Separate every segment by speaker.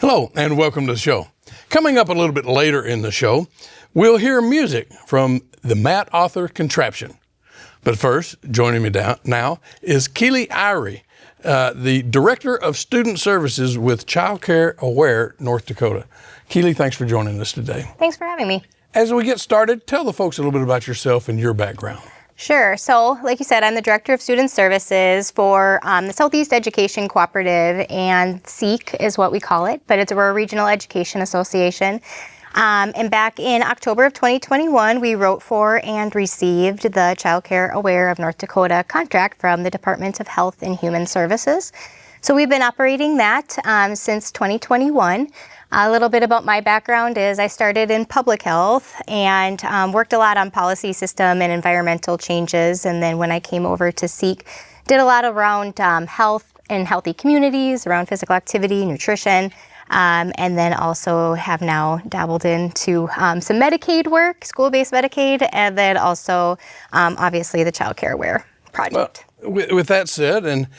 Speaker 1: Hello and welcome to the show. Coming up a little bit later in the show, we'll hear music from the Matt Arthur Contraption. But first, joining me now is Keely Ihry, the Director of Student Services with Child Care Aware, North Dakota. Keely, thanks for joining us today.
Speaker 2: Thanks for having me.
Speaker 1: As we get started, tell the folks a little bit about yourself and your background.
Speaker 2: Sure. So, like you said, I'm the Director of Student Services for the Southeast Education Cooperative, and SEEK is what we call it, but we're a regional education association. And back in October of 2021, we wrote for and received the Child Care Aware of North Dakota contract from the Department of Health and Human Services. So we've been operating that since 2021. A little bit about my background is I started in public health and worked a lot on policy system and environmental changes. And then when I came over to SEEK, did a lot around health and healthy communities, around physical activity, nutrition, and then also have now dabbled into some Medicaid work, school-based Medicaid, and then also obviously the Child Care Aware project.
Speaker 1: Well, with that said, and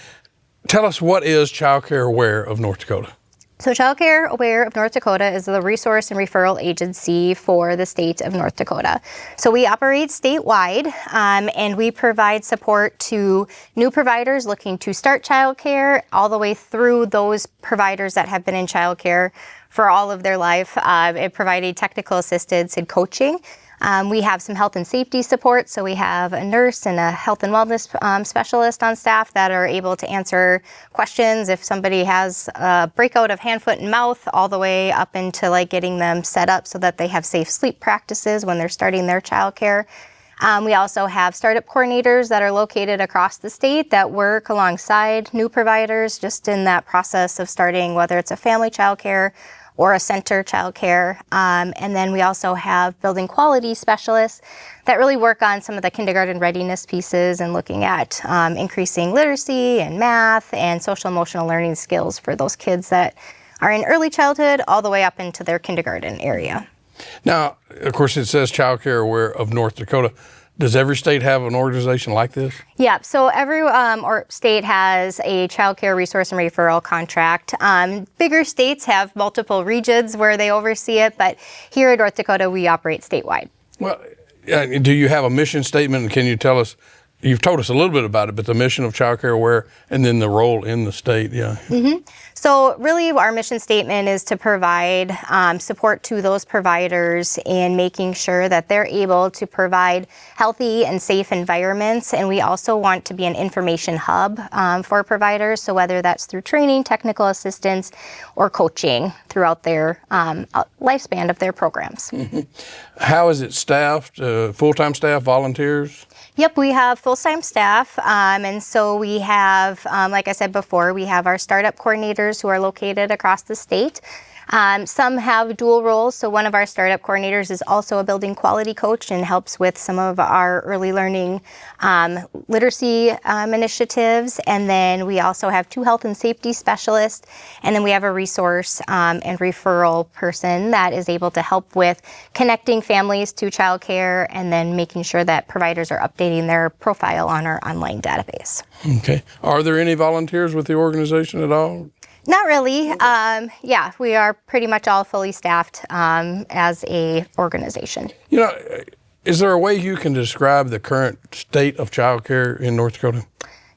Speaker 1: tell us, what is Child Care Aware of North Dakota?
Speaker 2: So Child Care Aware of North Dakota is the resource and referral agency for the state of North Dakota. So we operate statewide, and we provide support to new providers looking to start childcare, all the way through those providers that have been in childcare for all of their life, providing technical assistance and coaching. We have some health and safety support, so we have a nurse and a health and wellness specialist on staff that are able to answer questions if somebody has a breakout of hand, foot, and mouth, all the way up into like getting them set up so that they have safe sleep practices when they're starting their childcare. We also have startup coordinators that are located across the state that work alongside new providers just in that process of starting, whether it's a family childcare or a center childcare. And then we also have building quality specialists that really work on some of the kindergarten readiness pieces and looking at increasing literacy and math and social emotional learning skills for those kids that are in early childhood all the way up into their kindergarten area.
Speaker 1: Now, of course, it says Child Care Aware of North Dakota. Does every state have an organization like this?
Speaker 2: Yeah, so every state has a child care resource and referral contract. Bigger states have multiple regions where they oversee it, but here in North Dakota, we operate statewide.
Speaker 1: Well, do you have a mission statement? And can you tell us, you've told us a little bit about it, but the mission of Child Care Aware and then the role in the state, yeah.
Speaker 2: Mm-hmm. So really our mission statement is to provide support to those providers in making sure that they're able to provide healthy and safe environments. And we also want to be an information hub for providers. So whether that's through training, technical assistance, or coaching throughout their lifespan of their programs.
Speaker 1: Mm-hmm. How is it staffed? Full-time staff, volunteers?
Speaker 2: Yep, we have full-time staff, and so we have, like I said before, we have our startup coordinators who are located across the state. Some have dual roles, so one of our startup coordinators is also a building quality coach and helps with some of our early learning literacy initiatives. And then we also have 2 health and safety specialists, and then we have a resource and referral person that is able to help with connecting families to childcare and then making sure that providers are updating their profile on our online database.
Speaker 1: Okay. Are there any volunteers with the organization at all?
Speaker 2: Not really. Yeah, we are pretty much all fully staffed as a organization.
Speaker 1: You know, is there a way you can describe the current state of child care in North Dakota?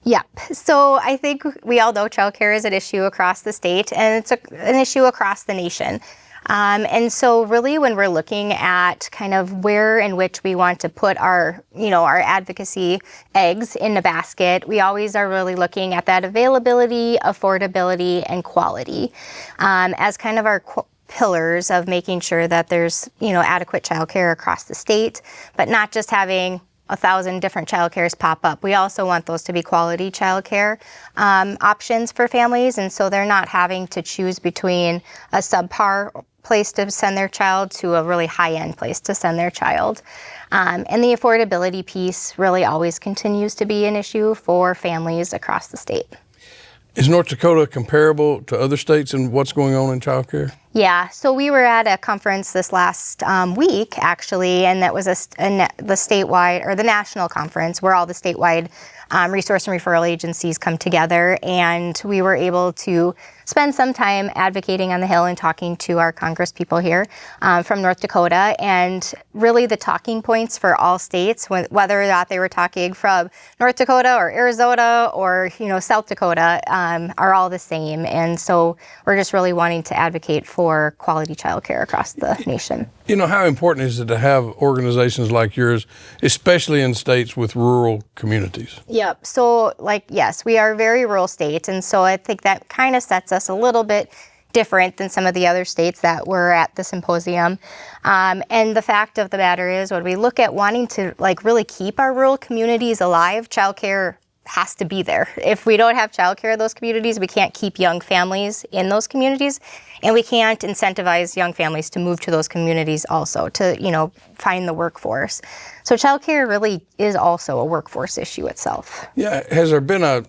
Speaker 2: Yep. So I think we all know child care is an issue across the state, and it's an issue across the nation. And so really when we're looking at kind of where in which we want to put our advocacy eggs in the basket, we always are really looking at that availability, affordability, and quality as kind of our pillars of making sure that there's, adequate childcare across the state, but not just having 1,000 different childcares pop up. We also want those to be quality childcare options for families, and so they're not having to choose between a subpar place to send their child to a really high-end place to send their child. And the affordability piece really always continues to be an issue for families across the state.
Speaker 1: Is North Dakota comparable to other states in what's going on in child care?
Speaker 2: Yeah, so we were at a conference this last week, actually, and that was the statewide, or the national conference, where all the statewide resource and referral agencies come together, and we were able to spend some time advocating on the Hill and talking to our Congress people here from North Dakota, and really the talking points for all states, whether or not they were talking from North Dakota or Arizona or South Dakota, are all the same. And so we're just really wanting to advocate for quality childcare across the nation.
Speaker 1: How important is it to have organizations like yours, especially in states with rural communities?
Speaker 2: Yep. So, yes, we are a very rural state, and so I think that kind of sets us a little bit different than some of the other states that were at the symposium. And the fact of the matter is, when we look at wanting to really keep our rural communities alive, childcare has to be there. If we don't have childcare in those communities, we can't keep young families in those communities, and we can't incentivize young families to move to those communities also to, find the workforce. So childcare really is also a workforce issue itself.
Speaker 1: Yeah. Has there been a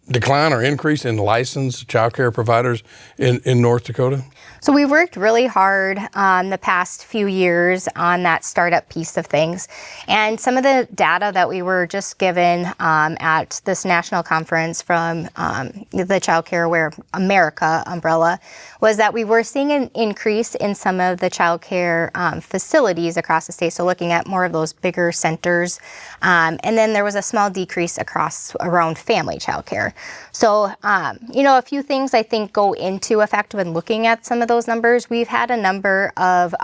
Speaker 1: decline or increase in licensed childcare providers in North Dakota?
Speaker 2: So we worked really hard the past few years on that startup piece of things. And some of the data that we were just given at this national conference from the Child Care Aware America umbrella was that we were seeing an increase in some of the child care facilities across the state. So looking at more of those bigger centers. And then there was a small decrease around family child care. So, a few things I think go into effect when looking at some of those numbers. We've had a number of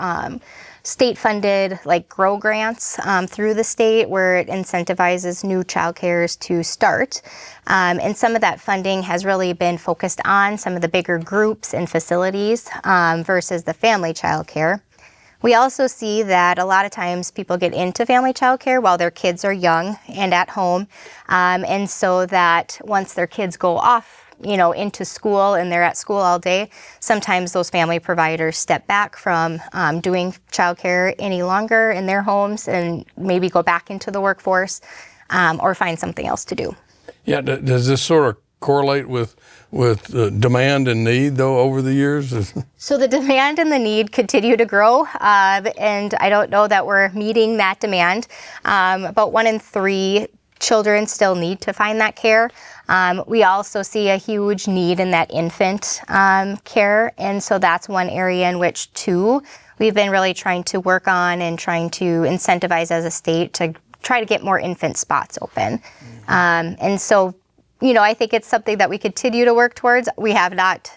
Speaker 2: state-funded GROW grants through the state where it incentivizes new child cares to start. And some of that funding has really been focused on some of the bigger groups and facilities versus the family child care. We also see that a lot of times people get into family child care while their kids are young and at home. And so that once their kids go off, into school and they're at school all day, sometimes those family providers step back from doing childcare any longer in their homes and maybe go back into the workforce or find something else to do.
Speaker 1: Yeah, does this sort of correlate with demand and need, though, over the years?
Speaker 2: So the demand and the need continue to grow, and I don't know that we're meeting that demand. About 1 in 3 children still need to find that care. We also see a huge need in that infant care, and so that's one area in which, too, we've been really trying to work on and trying to incentivize as a state to try to get more infant spots open. And so, I think it's something that we continue to work towards. We have not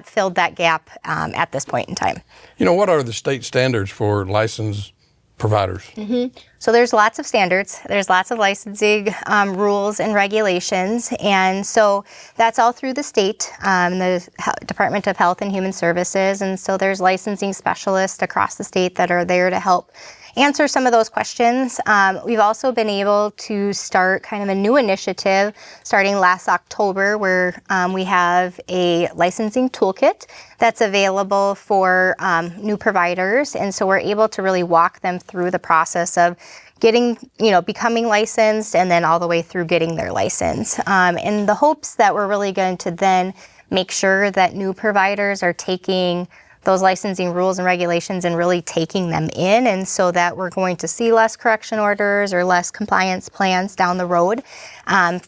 Speaker 2: filled that gap at this point in time.
Speaker 1: What are the state standards for licensed providers?
Speaker 2: Mm-hmm. So there's lots of standards. There's lots of licensing rules and regulations. And so that's all through the state, the Department of Health and Human Services. And so there's licensing specialists across the state that are there to help answer some of those questions. We've also been able to start kind of a new initiative starting last October where we have a licensing toolkit that's available for new providers. And so we're able to really walk them through the process of getting, becoming licensed and then all the way through getting their license. In the hopes that we're really going to then make sure that new providers are taking those licensing rules and regulations and really taking them in, and so that we're going to see less correction orders or less compliance plans down the road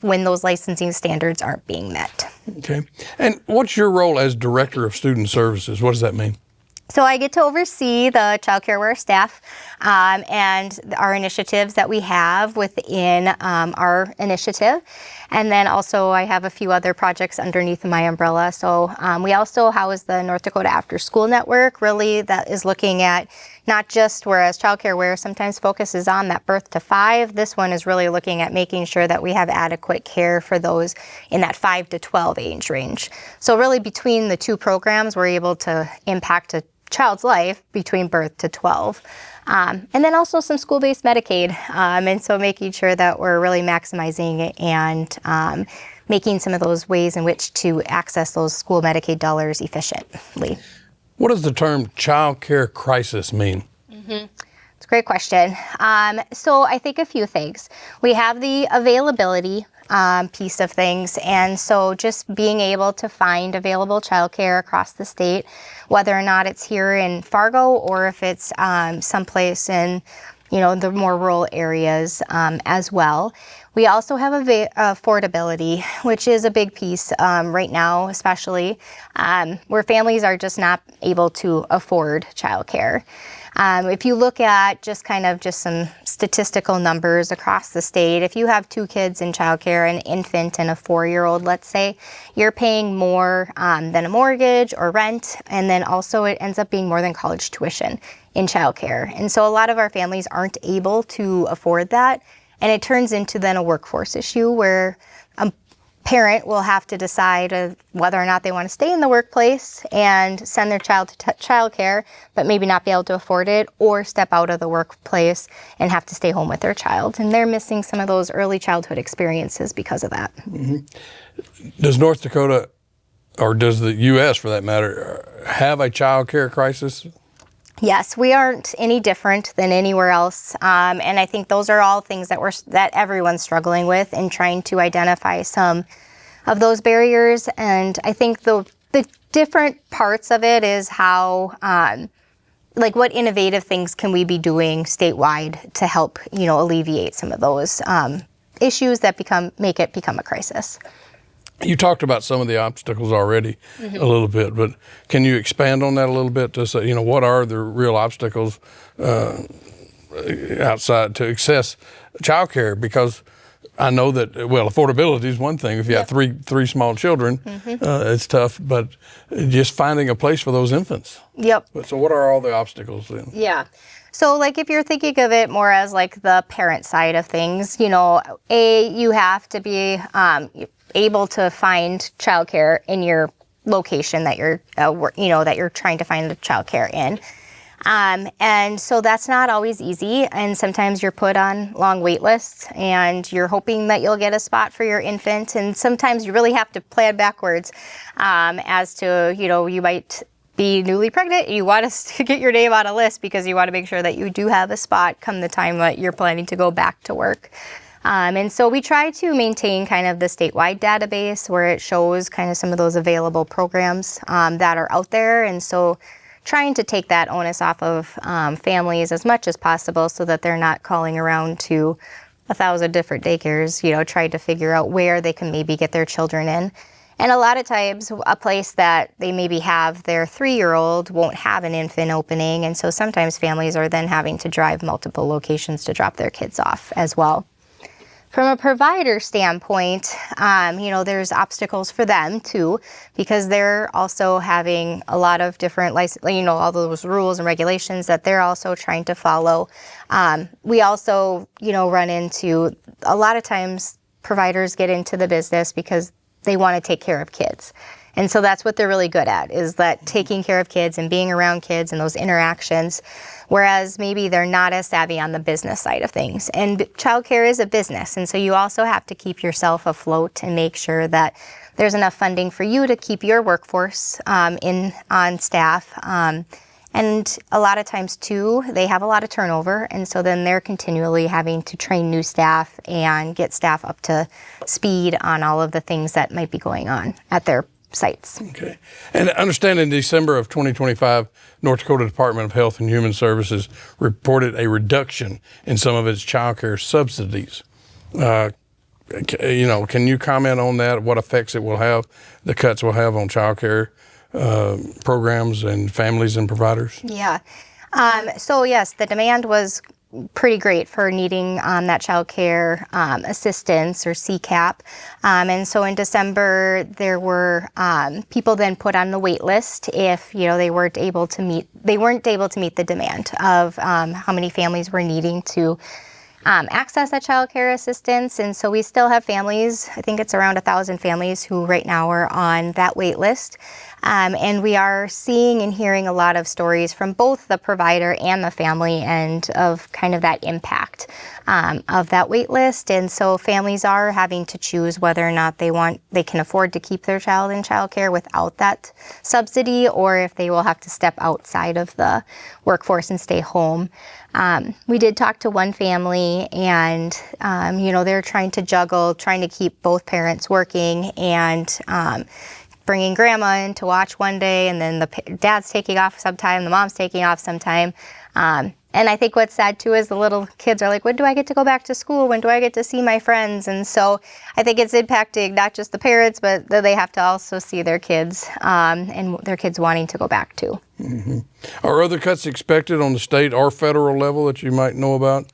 Speaker 2: when those licensing standards aren't being met.
Speaker 1: Okay. And what's your role as Director of Student Services? What does that mean?
Speaker 2: So I get to oversee the Child Care Aware staff and our initiatives that we have within our initiative. And then also I have a few other projects underneath my umbrella. So we also house the North Dakota After School Network, really that is looking at not just, whereas Child Care Aware sometimes focuses on that birth to 5, this one is really looking at making sure that we have adequate care for those in that 5 to 12 age range. So really between the two programs, we're able to impact a child's life between birth to 12. And then also some school-based Medicaid. And so making sure that we're really maximizing it and making some of those ways in which to access those school Medicaid dollars efficiently.
Speaker 1: What does the term child care crisis mean?
Speaker 2: Mm-hmm. It's a great question. So I think a few things. We have the availability piece of things. And so just being able to find available childcare across the state, whether or not it's here in Fargo or if it's someplace in the more rural areas as well. We also have affordability, which is a big piece right now, especially where families are just not able to afford childcare. If you look at just some statistical numbers across the state, if you have 2 kids in childcare, an infant and a 4-year-old, let's say, you're paying more than a mortgage or rent, and then also it ends up being more than college tuition in childcare. And so a lot of our families aren't able to afford that, and it turns into then a workforce issue where a parent will have to decide whether or not they want to stay in the workplace and send their child to childcare, but maybe not be able to afford it, or step out of the workplace and have to stay home with their child. And they're missing some of those early childhood experiences because of that.
Speaker 1: Mm-hmm. Does North Dakota, or does the U.S. for that matter, have a child care crisis?
Speaker 2: Yes, we aren't any different than anywhere else, and I think those are all things that everyone's struggling with and trying to identify some of those barriers. And I think the different parts of it is how, what innovative things can we be doing statewide to help alleviate some of those issues that make it become a crisis.
Speaker 1: You talked about some of the obstacles already a little bit, but can you expand on that a little bit to say, what are the real obstacles outside to access childcare? Because I know that, affordability is one thing. If you have three small children, it's tough, but just finding a place for those infants.
Speaker 2: Yep.
Speaker 1: So what are all the obstacles then?
Speaker 2: Yeah. So if you're thinking of it more as the parent side of things, you have to be able to find childcare in your location that you're trying to find the childcare in. And so that's not always easy. And sometimes you're put on long wait lists and you're hoping that you'll get a spot for your infant. And sometimes you really have to plan backwards as to, you might be newly pregnant. You want to get your name on a list because you want to make sure that you do have a spot come the time that you're planning to go back to work. And so we try to maintain kind of the statewide database where it shows kind of some of those available programs that are out there. And so trying to take that onus off of families as much as possible so that they're not calling around to 1,000 different daycares, trying to figure out where they can maybe get their children in. And a lot of times a place that they maybe have their 3-year-old won't have an infant opening. And so sometimes families are then having to drive multiple locations to drop their kids off as well. From a provider standpoint, there's obstacles for them too, because they're also having a lot of different, all those rules and regulations that they're also trying to follow. We also, run into, a lot of times providers get into the business because they want to take care of kids. And so that's what they're really good at, is that taking care of kids and being around kids and those interactions, whereas maybe they're not as savvy on the business side of things. And childcare is a business, and so you also have to keep yourself afloat and make sure that there's enough funding for you to keep your workforce on staff. And a lot of times too, they have a lot of turnover, and so then they're continually having to train new staff and get staff up to speed on all of the things that might be going on at their sites.
Speaker 1: Okay. And I understand in December of 2025, North Dakota Department of Health and Human Services reported a reduction in some of its child care subsidies. Can you comment on that? What effects it will have, the cuts will have on child care programs and families and providers?
Speaker 2: Yeah. So yes, the demand was pretty great for needing that child care assistance or CCAP. And so in December, there were people then put on the wait list if they weren't able to meet the demand of how many families were needing to access that child care assistance. And so we still have families, I think it's around 1,000 families who right now are on that wait list. And we are seeing and hearing a lot of stories from both the provider and the family end of kind of that impact of that wait list. And so families are having to choose whether or not they can afford to keep their child in childcare without that subsidy, or if they will have to step outside of the workforce and stay home. We did talk to one family, and they're trying to juggle, trying to keep both parents working, and bringing grandma in to watch one day, and then the dad's taking off sometime, the mom's taking off sometime. And I think what's sad too is the little kids are like, when do I get to go back to school? When do I get to see my friends? And so I think it's impacting not just the parents, but they have to also see their kids, and their kids wanting to go back too.
Speaker 1: Mm-hmm. Are other cuts expected on the state or federal level that you might know about?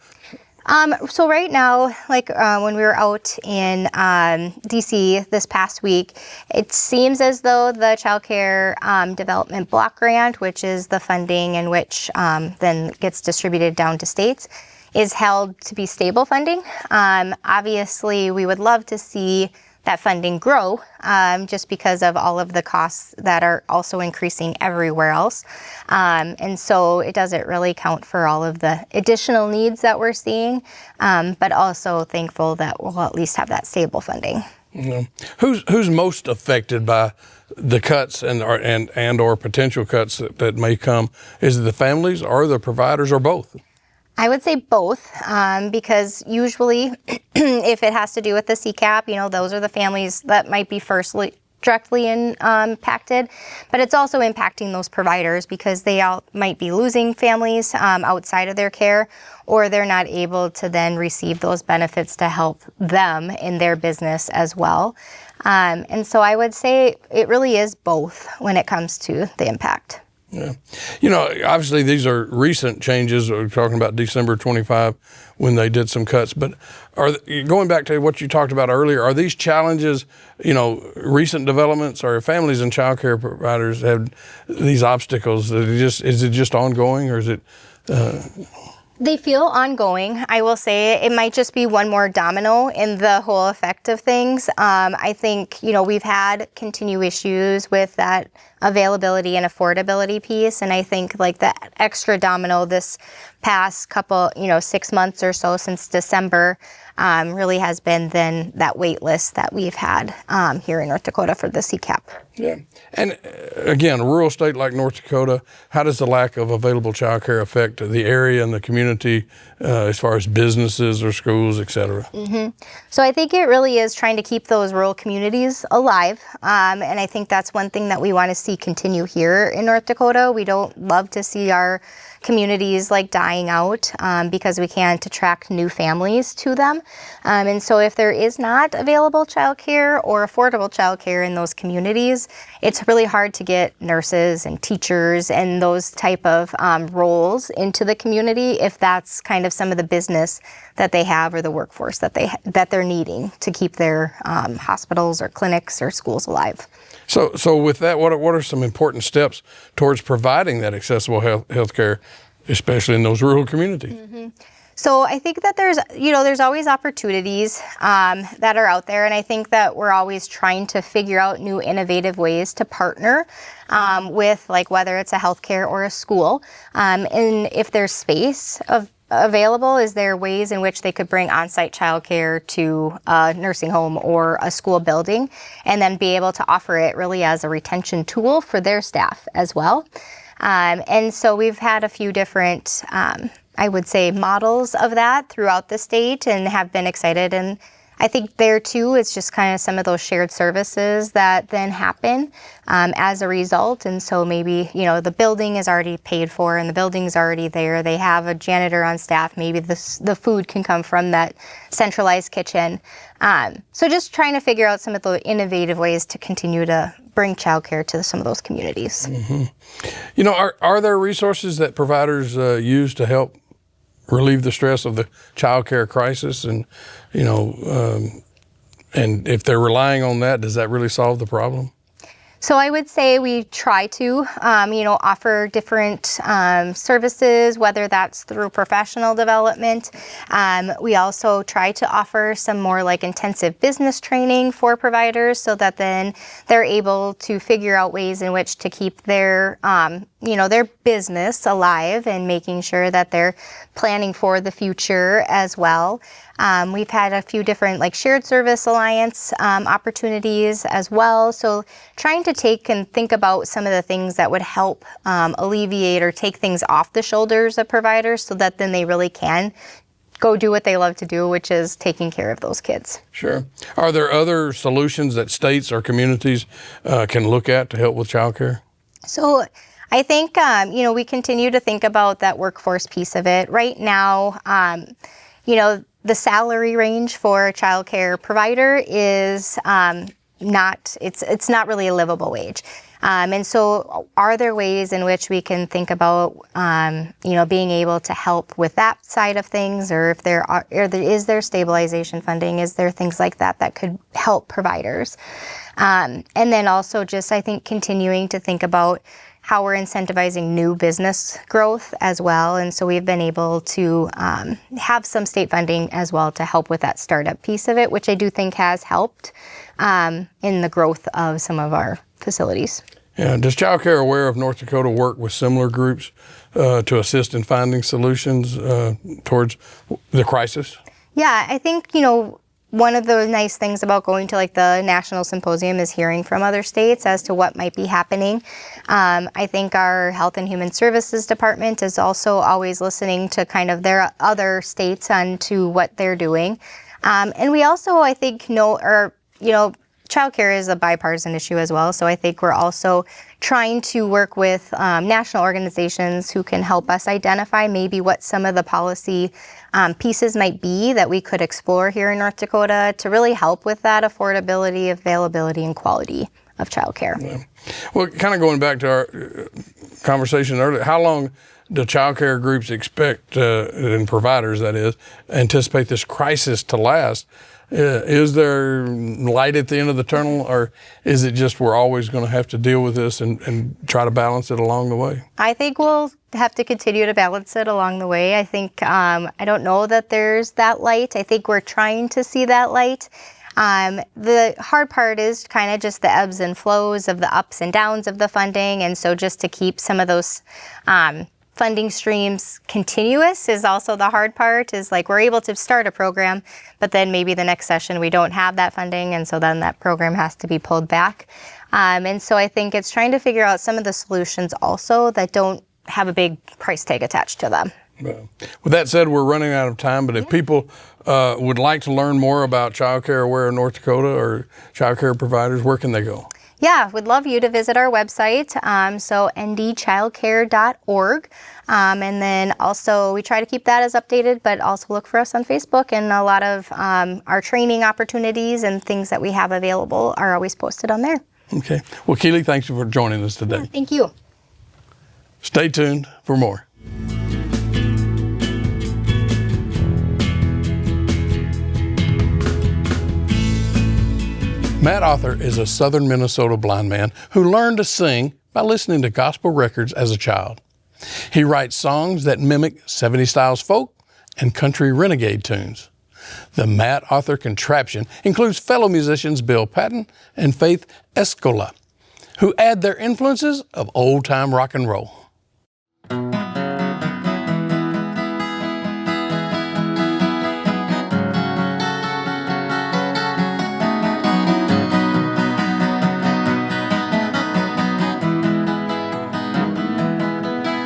Speaker 2: So right now, when we were out in DC this past week, it seems as though the Child Care Development Block Grant, which is the funding in which then gets distributed down to states, is held to be stable funding. Obviously, we would love to see that funding grow, just because of all of the costs that are also increasing everywhere else. And so it doesn't really count for all of the additional needs that we're seeing, but also thankful that we'll at least have that stable funding.
Speaker 1: Yeah. Who's most affected by the cuts and or potential cuts that may come? Is it the families or the providers or both?
Speaker 2: I would say both, because usually if it has to do with the CCAP, those are the families that might be firstly directly impacted, but it's also impacting those providers because they all might be losing families outside of their care, or they're not able to then receive those benefits to help them in their business as well. And so I would say it really is both when it comes to the impact.
Speaker 1: Yeah. Obviously these are recent changes. We're talking about December 25 when they did some cuts, but going back to what you talked about earlier, are these challenges, recent developments, or families and child care providers have these obstacles? Is it just ongoing, or is it?
Speaker 2: They feel ongoing. I will say it might just be one more domino in the whole effect of things. I think, we've had continued issues with that availability and affordability piece. And I think that extra domino this past couple, 6 months or so since December, really has been then that wait list that we've had here in North Dakota for the CCAP.
Speaker 1: Yeah. And again, a rural state like North Dakota, how does the lack of available child care affect the area and the community as far as businesses or schools, et cetera?
Speaker 2: Mm-hmm. So I think it really is trying to keep those rural communities alive. And I think that's one thing that we want to see continue here in North Dakota. We don't love to see our communities dying out because we can't attract new families to them. And so if there is not available childcare or affordable childcare in those communities, it's really hard to get nurses and teachers and those type of roles into the community if that's kind of some of the business that they have or the workforce that they're needing to keep their hospitals or clinics or schools alive.
Speaker 1: So with that, what are some important steps towards providing that accessible health care, especially in those rural communities?
Speaker 2: Mm-hmm. So I think that there's always opportunities that are out there, and I think that we're always trying to figure out new innovative ways to partner with whether it's a healthcare or a school, and if there's space available, is there ways in which they could bring on-site childcare to a nursing home or a school building, and then be able to offer it really as a retention tool for their staff as well. And so we've had a few different, I would say, models of that throughout the state, and have been excited. And I think there too, it's just kind of some of those shared services that then happen as a result. And so maybe, the building is already paid for and the building's already there. They have a janitor on staff. Maybe the food can come from that centralized kitchen. So just trying to figure out some of the innovative ways to continue to bring childcare to some of those communities.
Speaker 1: Mm-hmm. Are there resources that providers use to help relieve the stress of the child care crisis? And, and if they're relying on that, does that really solve the problem?
Speaker 2: So I would say we try to, offer different services, whether that's through professional development. We also try to offer some more like intensive business training for providers so that then they're able to figure out ways in which to keep their, their business alive and making sure that they're planning for the future as well. We've had a few different like shared service alliance opportunities as well. So trying to take and think about some of the things that would help alleviate or take things off the shoulders of providers so that then they really can go do what they love to do, which is taking care of those kids.
Speaker 1: Sure. Are there other solutions that states or communities can look at to help with childcare?
Speaker 2: So I think, we continue to think about that workforce piece of it. Right now, the salary range for a childcare provider is it's not really a livable wage. And so are there ways in which we can think about, being able to help with that side of things, or if is there stabilization funding? Is there things like that could help providers? And then also just, I think, continuing to think about how we're incentivizing new business growth as well. And so we've been able to have some state funding as well to help with that startup piece of it, which I do think has helped in the growth of some of our facilities.
Speaker 1: Yeah. Does Child Care Aware of North Dakota work with similar groups to assist in finding solutions towards the crisis?
Speaker 2: Yeah, I think, one of the nice things about going to like the national symposium is hearing from other states as to what might be happening. I think our Health and Human Services Department is also always listening to kind of their other states on to what they're doing. And we also, I think, childcare is a bipartisan issue as well. So I think we're also trying to work with national organizations who can help us identify maybe what some of the policy pieces might be that we could explore here in North Dakota to really help with that affordability, availability, and quality of childcare.
Speaker 1: Yeah. Well, kind of going back to our conversation earlier, how long do childcare groups expect, and providers that is, anticipate this crisis to last? Is there light at the end of the tunnel, or is it just we're always going to have to deal with this and try to balance it along the way?
Speaker 2: I think we'll have to continue to balance it along the way. I think, I don't know that there's that light. I think we're trying to see that light. The hard part is kind of just the ebbs and flows of the ups and downs of the funding. And so just to keep some of those funding streams continuous is also the hard part, is like we're able to start a program, but then maybe the next session we don't have that funding, and so then that program has to be pulled back. And so I think it's trying to figure out some of the solutions also that don't have a big price tag attached to them.
Speaker 1: With that said, we're running out of time, but if people would like to learn more about Child Care Aware of North Dakota or child care providers, where can they go?
Speaker 2: Yeah, would love you to visit our website, so ndchildcare.org. And then also we try to keep that as updated, but also look for us on Facebook, and a lot of our training opportunities and things that we have available are always posted on there.
Speaker 1: Okay. Well, Keely, thanks for joining us today.
Speaker 2: Yeah, thank you.
Speaker 1: Stay tuned for more. Matt Arthur is a southern Minnesota blind man who learned to sing by listening to gospel records as a child. He writes songs that mimic 70s styles folk and country renegade tunes. The Matt Arthur Contraption includes fellow musicians Bill Patton and Faith Escola, who add their influences of old-time rock and roll.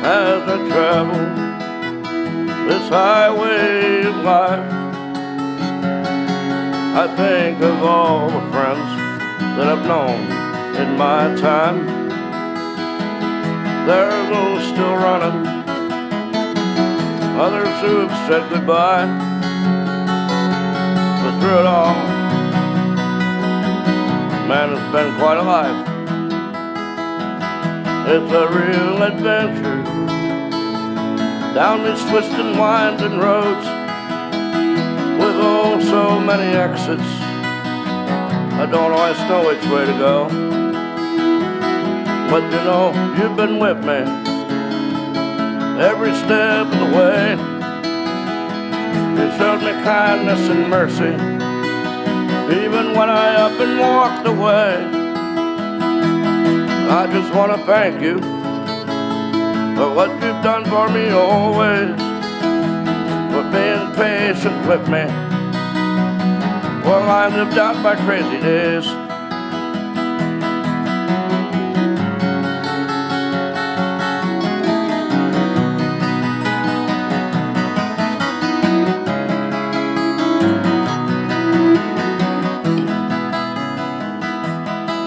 Speaker 3: As I travel this highway of life, I think of all the friends that I've known in my time. There are those still running, others who have said goodbye. But through it all, man, it's been quite a life. It's a real adventure down these twisting, winding roads with oh so many exits. I don't always know which way to go. But you know, you've been with me every step of the way. You showed me kindness and mercy, even when I up and walked away. I just want to thank you for what you've done for me always, for being patient with me while I lived out my crazy days.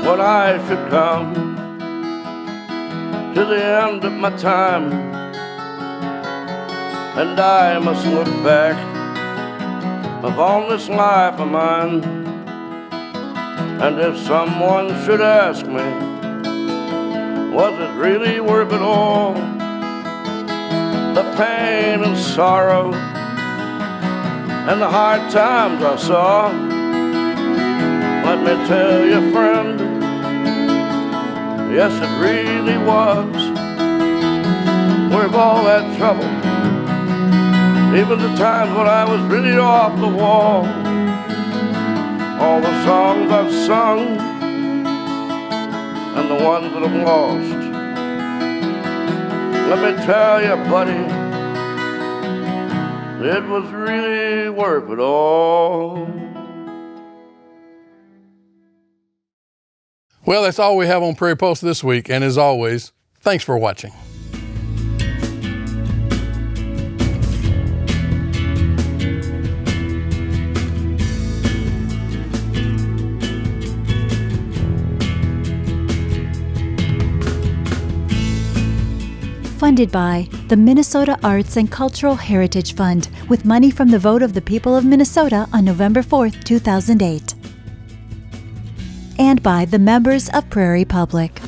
Speaker 3: When I should come to the end of my time, and I must look back upon this life of mine, and if someone should ask me, was it really worth it all? The pain and sorrow and the hard times I saw, let me tell you, friend, yes, it really was worth all that trouble, even the times when I was really off the wall. All the songs I've sung and the ones that I've lost, let me tell you, buddy, it was really worth it all.
Speaker 1: Well, that's all we have on Prairie Pulse this week, and as always, thanks for watching.
Speaker 4: Funded by the Minnesota Arts and Cultural Heritage Fund, with money from the vote of the people of Minnesota on November 4th, 2008. And by the members of Prairie Public.